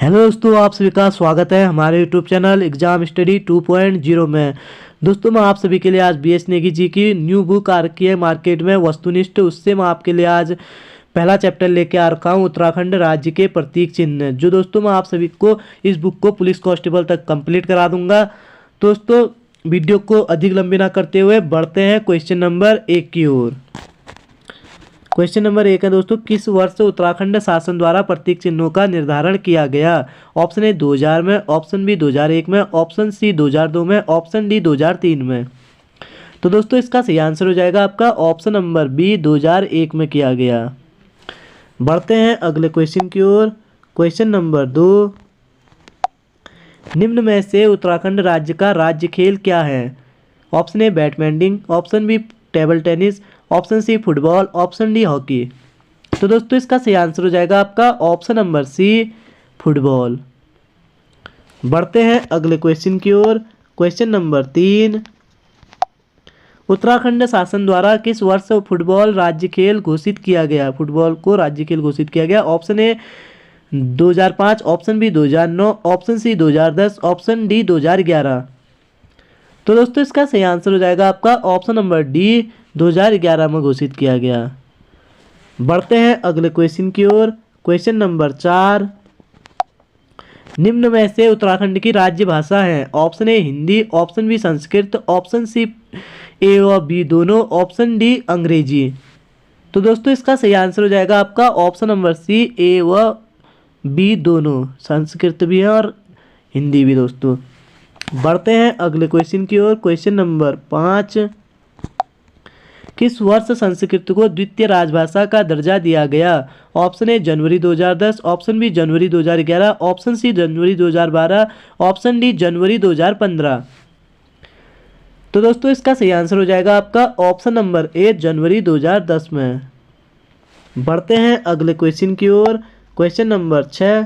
Hello दोस्तों, आप सभी का स्वागत है हमारे यूट्यूब चैनल एग्जाम स्टडी 2.0 में। दोस्तों, मैं आप सभी के लिए आज बी एस नेगी जी की न्यू बुक आ रखी है मार्केट में, वस्तुनिष्ठ। उससे मैं आपके लिए आज पहला चैप्टर लेके आ रखा हूँ, उत्तराखंड राज्य के प्रतीक चिन्ह, जो दोस्तों मैं आप सभी को इस बुक को पुलिस कांस्टेबल तक कंप्लीट करा दूंगा। दोस्तों, वीडियो को अधिक लंबी ना करते हुए बढ़ते हैं क्वेश्चन नंबर 1 की ओर। क्वेश्चन नंबर 1 है दोस्तों, किस वर्ष उत्तराखंड शासन द्वारा प्रतीक चिन्हों का निर्धारण किया गया? ऑप्शन ए 2000 में, ऑप्शन बी 2001 में, ऑप्शन सी 2002 में, ऑप्शन डी 2003 में। तो दोस्तों, इसका सही आंसर हो जाएगा आपका ऑप्शन नंबर बी 2001 में किया गया। बढ़ते हैं अगले क्वेश्चन की ओर। क्वेश्चन नंबर 2, निम्न में से उत्तराखंड राज्य का राज्य खेल क्या है? Option A badminton, option B table tennis, option C football, option D hockey. तो दोस्तों, इसका सही आंसर हो जाएगा आपका ऑप्शन नंबर सी फुटबॉल। बढ़ते हैं अगले क्वेश्चन की ओर। क्वेश्चन नंबर 3, उत्तराखंड शासन द्वारा किस वर्ष फुटबॉल राज्य खेल घोषित किया गया? फुटबॉल को राज्य खेल घोषित किया गया। Option A 2005, option B 2009, option C 2010, option D 2011। तो दोस्तों, इसका सही आंसर हो जाएगा आपका ऑप्शन नंबर डी 2011 में घोषित किया गया। बढ़ते हैं अगले क्वेश्चन की ओर। क्वेश्चन नंबर 4, निम्न में से उत्तराखंड की राज्य भाषा है? Option A Hindi, option B Sanskrit, option C A व बी दोनों, ऑप्शन डी अंग्रेजी। तो दोस्तों, इसका सही आंसर हो जाएगा आपका ऑप्शन नंबर सी ए व बी दोनों, संस्कृत भी है और हिंदी भी। दोस्तों, बढ़ते हैं अगले क्वेश्चन की ओर। क्वेश्चन नंबर 5, किस वर्ष संस्कृत को द्वितीय राजभाषा का दर्जा दिया गया? ऑप्शन ए जनवरी 2010, ऑप्शन बी जनवरी 2011, ऑप्शन सी जनवरी 2012, ऑप्शन डी जनवरी 2015। तो दोस्तों, इसका सही आंसर हो जाएगा आपका ऑप्शन नंबर ए जनवरी 2010 में। बढ़ते हैं अगले क्वेश्चन की ओर। क्वेश्चन नंबर 6,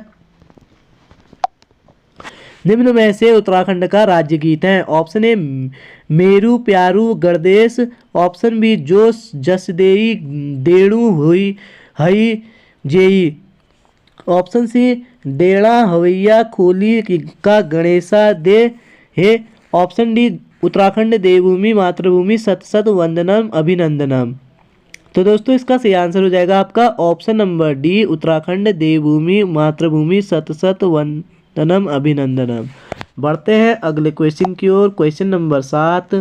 निम्न में से उत्तराखंड का राज्य गीत है? ऑप्शन ए मेरू प्यारू गणदेश, ऑप्शन बी जोश जसदेई देणु हुई हई जेई, ऑप्शन सी डेढ़ा हवैया खोली का गणेशा दे हे, ऑप्शन डी उत्तराखंड देवभूमि मातृभूमि सत सत वंदनम अभिनंदनम। तो दोस्तों, इसका सही आंसर हो जाएगा आपका ऑप्शन नंबर डी उत्तराखंड देवभूमि मातृभूमि सत सत वंदनम अभिनंदनम। बढ़ते हैं अगले क्वेश्चन की ओर। क्वेश्चन नंबर 7,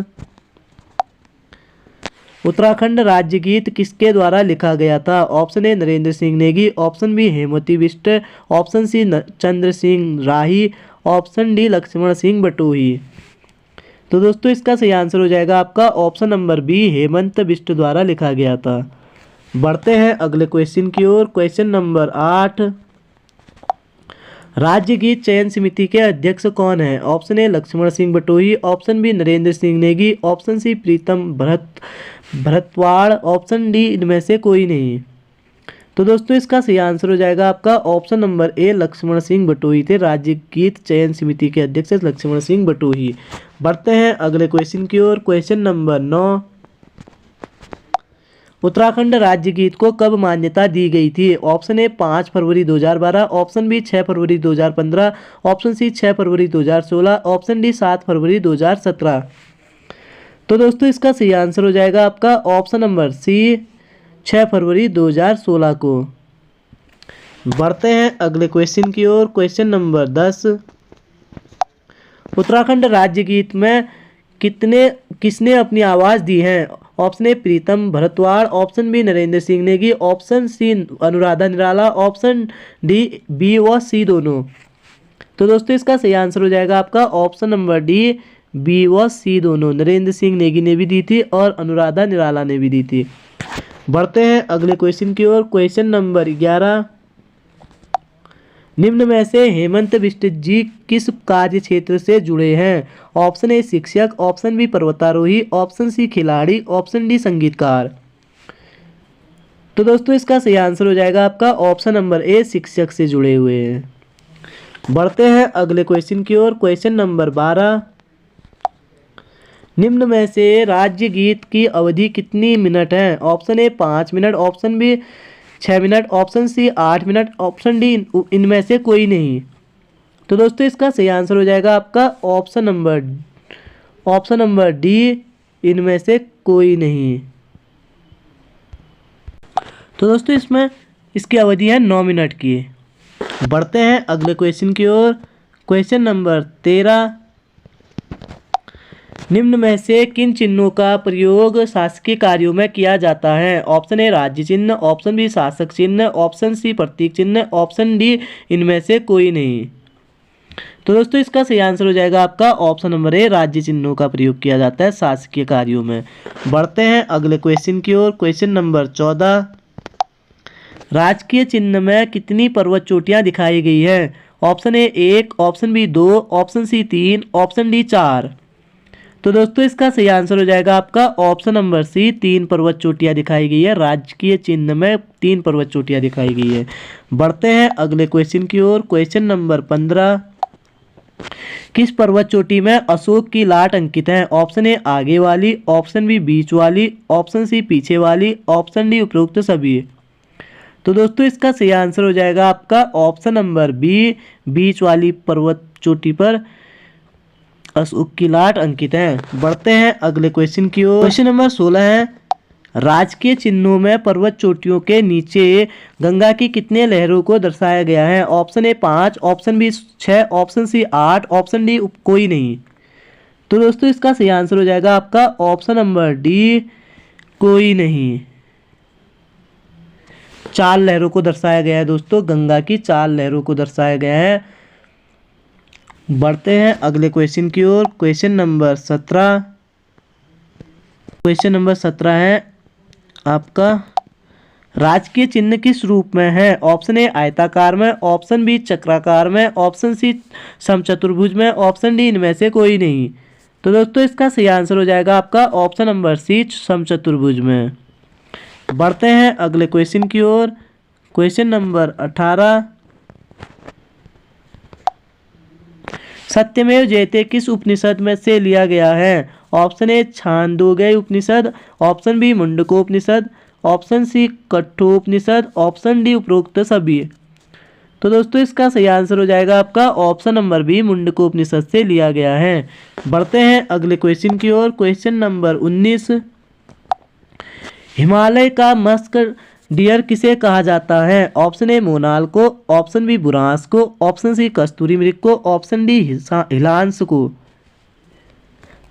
उत्तराखंड राज्य गीत किसके द्वारा लिखा गया था? Option A Narendra Singh Negi, option B Hemvati Bisht, option C Chandra Singh Rahi, option D Laxman Singh Batohi. तो दोस्तों, इसका सही आंसर हो जाएगा आपका option number B Hemant Bisht द्वारा लिखा गया था। बढ़ते हैं अगले क्वेश्चन की ओर। क्वेश्चन नंबर 8, राज्य गीत चयन समिति के अध्यक्ष कौन है? ऑप्शन ए Laxman Singh Batohi, option B Narendra Singh Negi, option C Pritam Bhartwan, option D इनमें से कोई नहीं। तो दोस्तों, इसका सही आंसर हो जाएगा आपका option number A Laxman Singh Batohi थे राज्य गीत चयन समिति के अध्यक्ष लक्ष्मण सिंह बटोही। बढ़ते हैं अगले क्वेश्चन की ओर। क्वेश्चन नंबर 9, उत्तराखंड राज्य गीत को कब मान्यता दी गई थी? ऑप्शन ए 5 फरवरी 2012, ऑप्शन बी 6 फरवरी 2015, ऑप्शन सी 6 फरवरी 2016, ऑप्शन डी 7 फरवरी 2017। तो दोस्तों, इसका सही आंसर हो जाएगा आपका ऑप्शन नंबर सी 6 फरवरी 2016 को। बढ़ते हैं अगले क्वेश्चन की ओर। क्वेश्चन नंबर 10, उत्तराखंड राज्य गीत में किसने अपनी आवाज़ दी है? Option A Pritam Bhartwan, option B Narendra Singh Negi, option C Anuradha Nirala, option D B व सी दोनों। तो दोस्तों, इसका सही आंसर हो जाएगा आपका ऑप्शन नंबर डी बी व सी दोनों, नरेंद्र सिंह नेगी ने भी दी थी और अनुराधा निराला ने भी दी थी। बढ़ते हैं अगले क्वेश्चन की ओर। क्वेश्चन नंबर 11, निम्न में से हेमंत बिष्ट जी किस कार्य क्षेत्र से जुड़े हैं? ऑप्शन ए शिक्षक, ऑप्शन बी पर्वतारोही, ऑप्शन सी खिलाड़ी, ऑप्शन डी संगीतकार। तो दोस्तों, इसका सही आंसर हो जाएगा आपका ऑप्शन नंबर ए शिक्षक से जुड़े हुए हैं। बढ़ते हैं अगले क्वेश्चन की ओर। क्वेश्चन नंबर 12, निम्न में से राज्य गीत की अवधि कितनी मिनट है? Option A 5 minute, option B 6 minute, option C 8 minute, option D इनमें से कोई नहीं। तो दोस्तों इसका सही आंसर हो जाएगा आपका ऑप्शन नंबर डी, इनमें से कोई नहीं। तो दोस्तों इसमें इसकी अवधि है 9 मिनट की। बढ़ते हैं अगले क्वेश्चन की ओर। क्वेश्चन नंबर 13, निम्न में से किन चिन्हों का प्रयोग शासकीय कार्यों में किया जाता है? ऑप्शन ए राज्य चिन्ह, ऑप्शन बी शासक चिन्ह, ऑप्शन सी प्रतीक चिन्ह, ऑप्शन डी इनमें से कोई नहीं। तो दोस्तों इसका सही आंसर हो जाएगा आपका ऑप्शन नंबर ए, राज्य चिन्हों का प्रयोग किया जाता है शासकीय कार्यों में। बढ़ते हैं अगले क्वेश्चन की ओर। क्वेश्चन नंबर 14, राजकीय चिन्ह में कितनी पर्वत चोटियां दिखाई गई है? Option A 1, option B 2, option C 3, option D 4। तो दोस्तों इसका सही आंसर हो जाएगा आपका ऑप्शन नंबर सी, 3 पर्वत चोटियां दिखाई गई है। राजकीय चिन्ह में 3 पर्वत चोटियां दिखाई गई है। बढ़ते हैं अगले क्वेश्चन की ओर। क्वेश्चन नंबर 15, किस पर्वत चोटी में अशोक की लाट अंकित है? ऑप्शन ए आगे वाली, ऑप्शन बी बीच वाली, ऑप्शन सी पीछे वाली, ऑप्शन डी उपरोक्त सभी। तो दोस्तों इसका सही आंसर हो जाएगा आपका ऑप्शन नंबर बी, बीच वाली पर्वत चोटी पर अशोक की लाट अंकित है। बढ़ते हैं अगले क्वेश्चन की ओर। क्वेश्चन नंबर 16 है, राजकीय चिन्हों में पर्वत चोटियों के नीचे गंगा की कितने लहरों को दर्शाया गया है? Option A 5, option B 6, option C 8, option D कोई नहीं। तो दोस्तों इसका सही आंसर हो जाएगा आपका ऑप्शन नंबर डी, कोई नहीं। 4 लहरों को दर्शाया गया है दोस्तों, गंगा की 4 लहरों को दर्शाया गया है। बढ़ते हैं अगले क्वेश्चन की ओर। क्वेश्चन नंबर 17, क्वेश्चन नंबर 17 है आपका, राजकीय चिन्ह किस रूप में है? ऑप्शन ए आयताकार में, ऑप्शन बी चक्राकार में, ऑप्शन सी समचतुर्भुज में, ऑप्शन डी इनमें से कोई नहीं। तो दोस्तों इसका सही आंसर हो जाएगा आपका ऑप्शन नंबर सी, समचतुर्भुज में। बढ़ते हैं अगले क्वेश्चन की ओर। क्वेश्चन नंबर 18, सत्यमेव जयते किस उपनिषद में से लिया गया है? Option A Chandogya Upanishad, option B Mundakopanishad, option C Kathopanishad, option D उपरोक्त सभी। तो दोस्तों इसका सही आंसर हो जाएगा आपका ऑप्शन नंबर बी, मुंडकोपनिषद से लिया गया है। बढ़ते हैं अगले क्वेश्चन की ओर। क्वेश्चन नंबर 19, हिमालय का मस्क डियर किसे कहा जाता है? ऑप्शन ए मोनाल को, ऑप्शन बी बुरांस को, ऑप्शन सी कस्तूरी मृग को, ऑप्शन डी हिलांस को।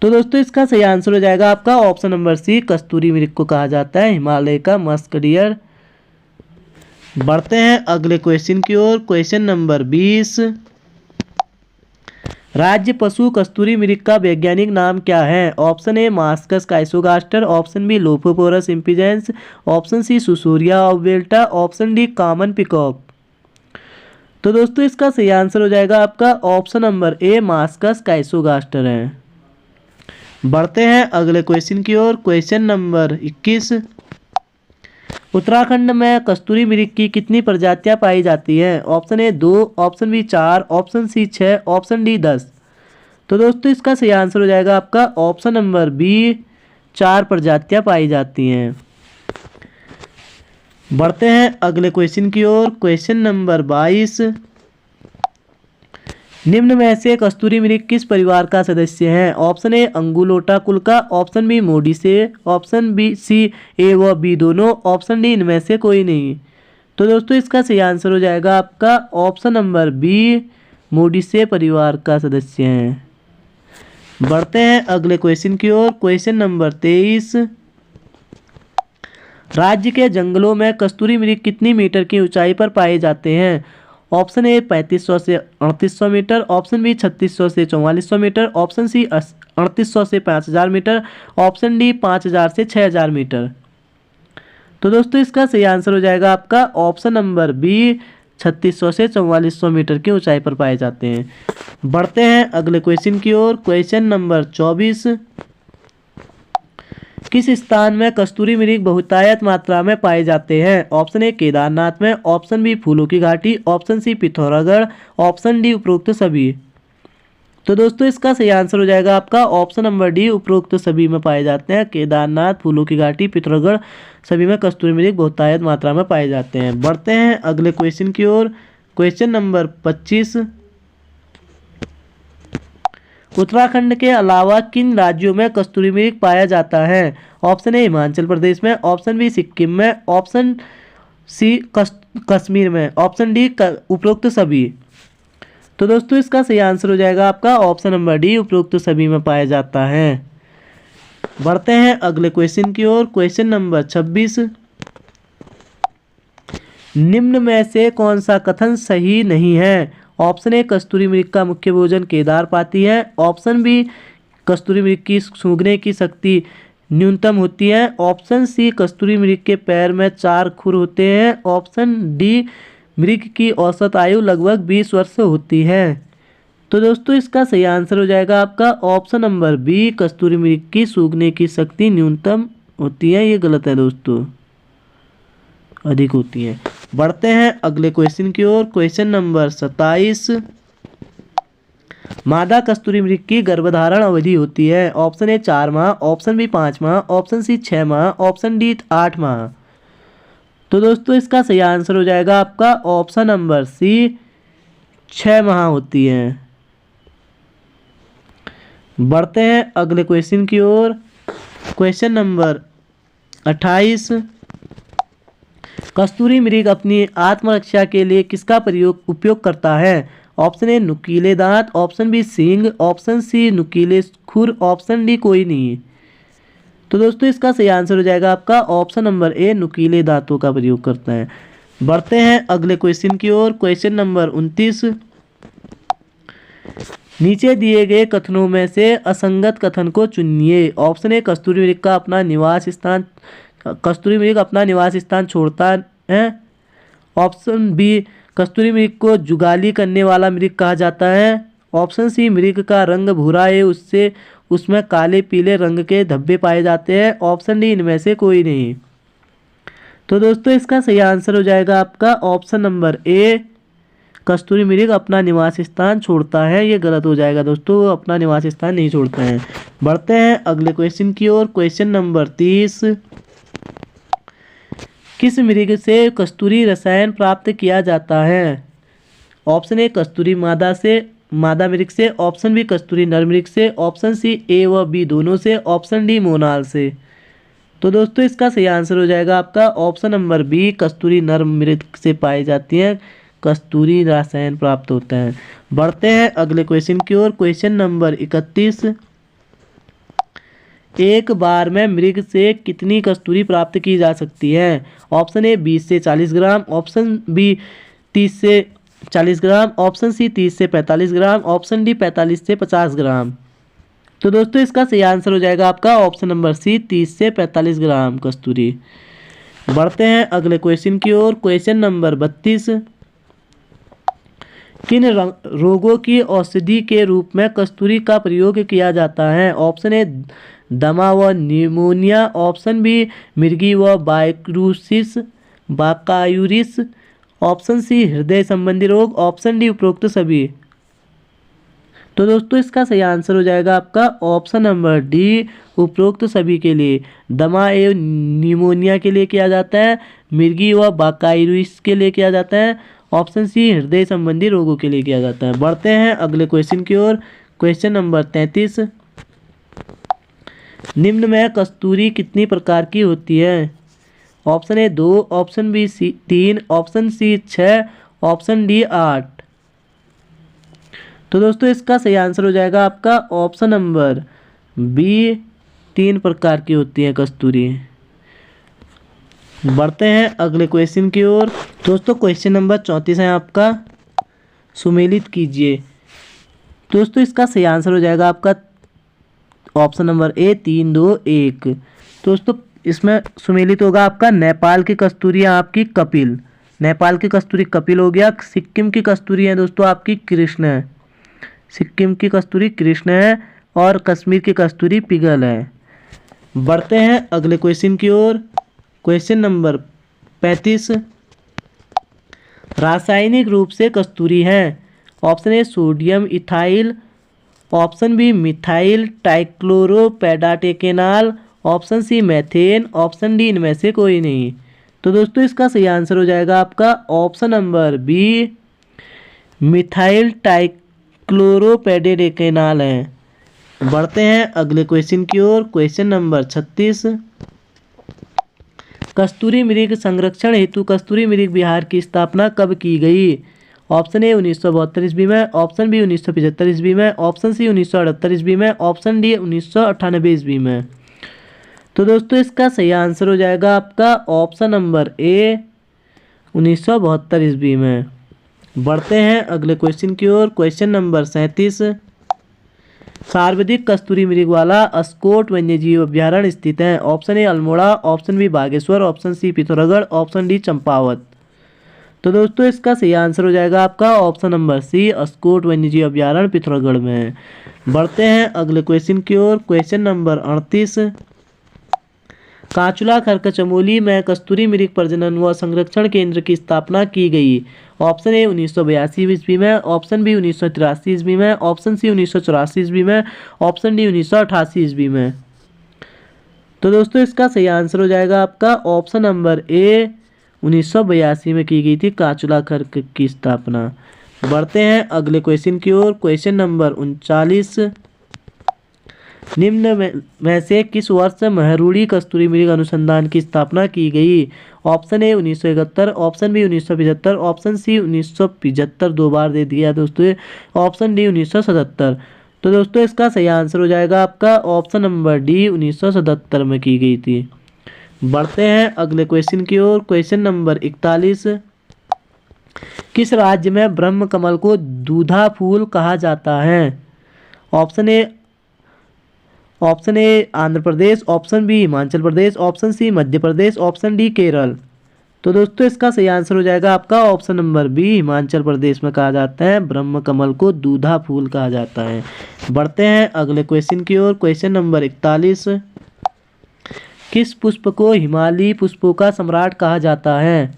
तो दोस्तों इसका सही आंसर हो जाएगा आपका ऑप्शन नंबर सी, कस्तूरी मृग को कहा जाता है हिमालय का मस्क डियर। बढ़ते हैं अगले क्वेश्चन की ओर। क्वेश्चन नंबर 20, राज्य पशु कस्तूरी मृग का वैज्ञानिक नाम क्या है? Option A Moschus chrysogaster, option B Lophophorus impejanus, option C Saussurea obvallata, option D common peacock. तो दोस्तों इसका सही आंसर हो जाएगा आपका option number A, Moschus chrysogaster है। बढ़ते हैं अगले क्वेश्चन की ओर। क्वेश्चन नंबर 21, उत्तराखंड में कस्तूरी मृग की कितनी प्रजातियां पाई जाती हैं? Option A 2, option B 4, option C 6, option D 10। तो दोस्तों इसका सही आंसर हो जाएगा आपका ऑप्शन नंबर बी, 4 प्रजातियां पाई जाती हैं। बढ़ते हैं अगले क्वेश्चन की ओर। क्वेश्चन नंबर 22, निम्न में से कस्तूरी मृग किस परिवार का सदस्य है? ऑप्शन ए अंगुलोटा कुल का, ऑप्शन बी मोडिसे, ऑप्शन बी सी ए व बी दोनों, ऑप्शन डी इनमें से कोई नहीं। तो दोस्तों इसका सही आंसर हो जाएगा आपका ऑप्शन नंबर बी, मोडिसे परिवार का सदस्य है। बढ़ते हैं अगले क्वेश्चन की ओर। क्वेश्चन नंबर 23, राज्य के जंगलों में कस्तूरी मृग कितनी मीटर की ऊंचाई पर पाए जाते हैं? ऑप्शन ए 3500 से 3800 मीटर, ऑप्शन बी 3600 से 4400 मीटर, ऑप्शन सी 3800 से 5000 मीटर, ऑप्शन डी 5000 से 6000 मीटर। तो दोस्तों इसका सही आंसर हो जाएगा आपका ऑप्शन नंबर बी, 3600 से 4400 मीटर की ऊंचाई पर पाए जाते हैं। बढ़ते हैं अगले क्वेश्चन की ओर। क्वेश्चन नंबर 24, किस स्थान में कस्तूरी मृग बहुतायत मात्रा में पाए जाते हैं? ऑप्शन ए केदारनाथ में, ऑप्शन बी फूलों की घाटी, option C Pithoragarh, option D उपरोक्त सभी। तो दोस्तों इसका सही आंसर हो जाएगा आपका ऑप्शन नंबर डी, उपरोक्त सभी में पाए जाते हैं। केदारनाथ, फूलों की घाटी, पिथौरागढ़ सभी में कस्तूरी मृग बहुतायत मात्रा में पाए जाते हैं। बढ़ते हैं अगले क्वेश्चन की ओर। क्वेश्चन नंबर 25, उत्तराखंड के अलावा किन राज्यों में कस्तूरी मृग पाया जाता है? ऑप्शन ए हिमाचल प्रदेश में, ऑप्शन बी सिक्किम में, ऑप्शन सी कश्मीर में, ऑप्शन डी उपरोक्त सभी। तो दोस्तों इसका सही आंसर हो जाएगा आपका ऑप्शन नंबर डी, उपरोक्त सभी में पाया जाता है। बढ़ते हैं अगले क्वेश्चन की ओर। क्वेश्चन नंबर 26, निम्न में से कौन सा कथन सही नहीं है? ऑप्शन ए कस्तूरी मृग का मुख्य भोजन केदार पाती है, ऑप्शन बी कस्तूरी मृग की सूंघने की शक्ति न्यूनतम होती है, ऑप्शन सी कस्तूरी मृग के पैर में 4 खुर होते हैं, ऑप्शन डी मृग की औसत आयु लगभग 20 वर्ष होती है। तो दोस्तों इसका सही आंसर हो जाएगा आपका ऑप्शन नंबर बी, कस्तूरी मृग की सूंघने की शक्ति न्यूनतम होती है। ये गलत है दोस्तों, अधिक होती है। बढ़ते हैं अगले क्वेश्चन की ओर। क्वेश्चन नंबर 27, मादा कस्तूरी मृग की गर्भधारण अवधि होती है? ऑप्शन ए 4 माह, ऑप्शन बी 5 माह, ऑप्शन सी 6 माह, ऑप्शन डी 8 माह। तो दोस्तों इसका सही आंसर हो जाएगा आपका ऑप्शन नंबर सी, 6 माह होती है। बढ़ते हैं अगले क्वेश्चन की ओर। क्वेश्चन नंबर 28, कस्तूरी मृग अपनी आत्मरक्षा के लिए किसका उपयोग करता है? ऑप्शन ए नुकीले दांत, ऑप्शन बी सींग, ऑप्शन सी नुकीले खुर, ऑप्शन डी कोई नहीं। तो दोस्तों इसका सही आंसर हो जाएगा आपका ऑप्शन नंबर ए, नुकीले दांतों का प्रयोग करता है। बढ़ते हैं अगले क्वेश्चन की ओर। क्वेश्चन नंबर 29, नीचे दिए गए कथनों में से असंगत कथन को चुनिए। ऑप्शन ए कस्तूरी मृग का अपना निवास स्थान कस्तूरी मृग अपना निवास स्थान छोड़ता है, ऑप्शन बी कस्तूरी मृग को जुगाली करने वाला मृग कहा जाता है, ऑप्शन सी मृग का रंग भूरा है, उसमें काले पीले रंग के धब्बे पाए जाते हैं, ऑप्शन डी इनमें से कोई नहीं। तो दोस्तों इसका सही आंसर हो जाएगा आपका ऑप्शन नंबर ए, कस्तूरी मृग अपना निवास स्थान छोड़ता है। ये गलत हो जाएगा दोस्तों, अपना निवास स्थान नहीं छोड़ता है। बढ़ते हैं अगले क्वेश्चन की ओर। क्वेश्चन नंबर 30, किस मृग से कस्तूरी रसायन प्राप्त किया जाता है? ऑप्शन ए कस्तूरी मादा मृग से, ऑप्शन बी कस्तूरी नर मृग से, ऑप्शन सी ए व बी दोनों से, ऑप्शन डी मोनाल से। तो दोस्तों इसका सही आंसर हो जाएगा आपका ऑप्शन नंबर बी, कस्तूरी नर मृग से पाई जाती है, कस्तूरी रसायन प्राप्त होता है। बढ़ते हैं अगले क्वेश्चन की ओर। क्वेश्चन नंबर 31, एक बार में मृग से कितनी कस्तूरी प्राप्त की जा सकती है? ऑप्शन ए 20 से 40 ग्राम, ऑप्शन बी 30 से 40 ग्राम, ऑप्शन सी 30 से 45 ग्राम, ऑप्शन डी 45 से 50 ग्राम। तो दोस्तों इसका सही आंसर हो जाएगा आपका ऑप्शन नंबर सी, 30 से 45 ग्राम कस्तूरी। बढ़ते हैं अगले क्वेश्चन की ओर। क्वेश्चन नंबर 32, किन रोगों की औषधि के रूप में कस्तूरी का प्रयोग किया जाता है? ऑप्शन ए दमा व न्यूमोनिया, ऑप्शन बी मिर्गी व बाकायूरिस, ऑप्शन सी हृदय संबंधी रोग, ऑप्शन डी उपरोक्त सभी। तो दोस्तों इसका सही आंसर हो जाएगा आपका ऑप्शन नंबर डी, उपरोक्त सभी के लिए। दमा एवं न्यूमोनिया के लिए किया जाता है, मिर्गी व बाकायूरिस के लिए किया जाता है, ऑप्शन सी हृदय संबंधी रोगों के लिए किया जाता है। बढ़ते हैं अगले क्वेश्चन की ओर। क्वेश्चन नंबर 33, निम्न में कस्तूरी कितनी प्रकार की होती है? Option A 2, option B 3, option C 6, option D 8। तो दोस्तों इसका सही आंसर हो जाएगा आपका ऑप्शन नंबर बी, 3 प्रकार की होती है कस्तूरी। बढ़ते हैं अगले क्वेश्चन की ओर। दोस्तों क्वेश्चन नंबर 34 है आपका, सुमेलित कीजिए। दोस्तों इसका सही आंसर हो जाएगा आपका ऑप्शन नंबर ए, 3, 2, 1। दोस्तों इसमें सुमेलित होगा आपका नेपाल की कस्तूरी है आपकी कपिल, नेपाल की कस्तूरी कपिल हो गया। सिक्किम की कस्तूरी है दोस्तों आपकी कृष्ण है, सिक्किम की कस्तूरी कृष्ण है, और कश्मीर की कस्तूरी पिघल है। बढ़ते हैं अगले क्वेश्चन की ओर। क्वेश्चन नंबर 35, रासायनिक रूप से कस्तूरी है। Option A sodium ethyl, option B methyl टाइक्लोरोपेडाटेकेनाल, option C methane, option D इनमें से कोई नहीं। तो दोस्तों इसका सही आंसर हो जाएगा आपका ऑप्शन नंबर बी, मिथाइल टाइक्लोरोपेडाटेकेनाल है। बढ़ते हैं अगले क्वेश्चन की ओर। Question number 36। कस्तूरी मृग संरक्षण हेतु कस्तूरी मृग विहार की स्थापना कब की गई? ऑप्शन ए 1972 ईस्वी में, ऑप्शन बी 1975 ईस्वी में, ऑप्शन सी 1978 ईस्वी में, ऑप्शन डी 1998 ईस्वी में। तो दोस्तों इसका सही आंसर हो जाएगा आपका ऑप्शन नंबर ए 1972 ईस्वी में। बढ़ते हैं अगले क्वेश्चन की ओर। Question number 37। सर्वाधिक कस्तूरी मृग वाला अस्कोट वन्यजीव अभ्यारण्य स्थित है? Option A Almora, option B Bageshwar, option C Pithoragarh, option D Champawat. तो दोस्तों इसका सही आंसर हो जाएगा आपका ऑप्शन नंबर सी अस्कोट वन्यजीव अभ्यारण्य पिथौरागढ़ में। बढ़ते हैं अगले क्वेश्चन की ओर। Question number 38। काचुला खरक चमोली में कस्तूरी मृग प्रजनन व संरक्षण केंद्र की स्थापना की गई? ऑप्शन ए 1982 ईस्वी में, ऑप्शन बी 1983 ईस्वी में, ऑप्शन सी 1984 ईस्वी में, ऑप्शन डी 1988 ईस्वी में। तो दोस्तों इसका सही आंसर हो जाएगा आपका ऑप्शन नंबर ए 1982 में की गई थी काचुला खरक की स्थापना। बढ़ते हैं अगले क्वेश्चन की ओर। Question number 39। निम्न में से किस वर्ष महरूड़ी कस्तूरी मृग अनुसंधान की स्थापना की गई? Option A 1971, option B 1975, option C 1975, 2 बार दे दिया दोस्तों, ऑप्शन डी 1977। तो दोस्तों इसका सही आंसर हो जाएगा आपका ऑप्शन नंबर डी 1977 में की गई थी। बढ़ते हैं अगले क्वेश्चन की ओर। Question number 41। किस राज्य में ब्रह्म कमल को दूधा फूल कहा जाता है? Option A Andhra Pradesh, option B Himachal Pradesh, option C Madhya Pradesh, option D Kerala. तो दोस्तों इसका सही आंसर हो जाएगा आपका option number B Himachal Pradesh में कहा जाता है ब्रह्म कमल को दूधा फूल कहा जाता है। बढ़ते हैं अगले क्वेश्चन की ओर। Question number 41। किस पुष्प को हिमालयी पुष्पों का सम्राट कहा जाता है?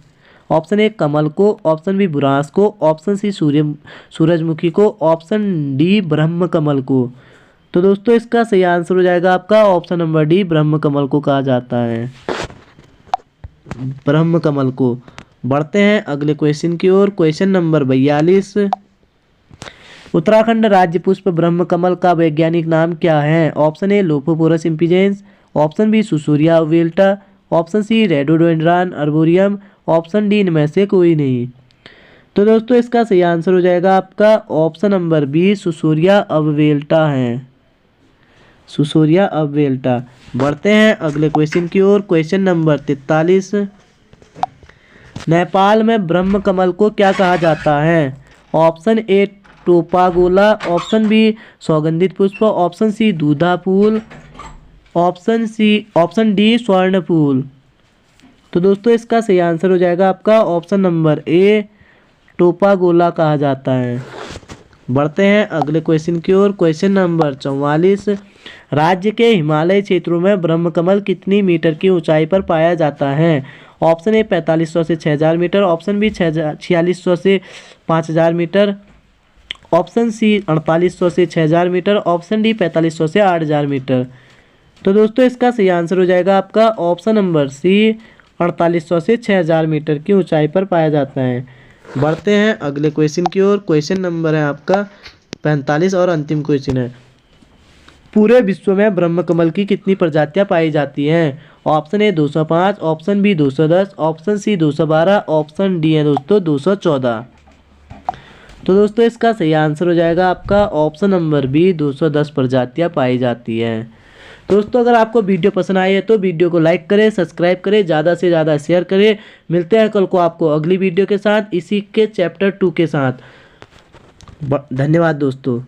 ऑप्शन ए कमल को, ऑप्शन बी बुरांस को, ऑप्शन सी सूरजमुखी को, ऑप्शन डी ब्रह्म कमल को। तो दोस्तों इसका सही आंसर हो जाएगा आपका ऑप्शन नंबर डी ब्रह्म कमल को कहा जाता है ब्रह्म कमल को। बढ़ते हैं अगले क्वेश्चन की ओर। Question number 42। उत्तराखंड राज्य पुष्प ब्रह्म कमल का वैज्ञानिक नाम क्या है? Option A Lophophorus impejanus, option B Saussurea obvallata, option C Rhododendron arboreum, option D इनमें से कोई नहीं। तो दोस्तों इसका सही आंसर हो जाएगा आपका ऑप्शन नंबर बी सुसूरिया ओवेल्टा है, सुसूरिया ओवेल्टा। बढ़ते हैं अगले क्वेश्चन की ओर। Question number 43। नेपाल में ब्रह्म कमल को क्या कहा जाता है? ऑप्शन ए टोपागोला, ऑप्शन बी सौगंधित पुष्प, ऑप्शन सी दूधा फूल, ऑप्शन डी स्वर्ण फूल। तो दोस्तों इसका सही आंसर हो जाएगा आपका ऑप्शन नंबर ए टोपागोला कहा जाता है। बढ़ते हैं अगले क्वेश्चन की ओर। Question number 44। राज्य के हिमालय क्षेत्रों में ब्रह्म कमल कितनी मीटर की ऊंचाई पर पाया जाता है? ऑप्शन ए 4500 से 6000 मीटर, ऑप्शन बी 4600 से 5000 मीटर, ऑप्शन सी 4800 से 6000 मीटर, ऑप्शन डी 4500 से 8000 मीटर। तो दोस्तों इसका सही आंसर हो जाएगा आपका ऑप्शन नंबर सी 4800 से 6000 मीटर की ऊंचाई पर पाया जाता है। बढ़ते हैं अगले क्वेश्चन की ओर। क्वेश्चन नंबर है आपका 45 और अंतिम क्वेश्चन है। पूरे विश्व में ब्रह्म कमल की कितनी प्रजातियां पाई जाती हैं? Option A 205, option B 210, option C 212, option D है दोस्तों 214। तो दोस्तों इसका सही आंसर हो जाएगा आपका ऑप्शन नंबर बी 210 प्रजातियां पाई जाती हैं। दोस्तों अगर आपको वीडियो पसंद आई है तो वीडियो को लाइक करें, सब्सक्राइब करें, ज़्यादा से ज़्यादा शेयर करें। मिलते हैं कल को आपको अगली वीडियो के साथ, इसी के चैप्टर 2 के साथ। धन्यवाद दोस्तों।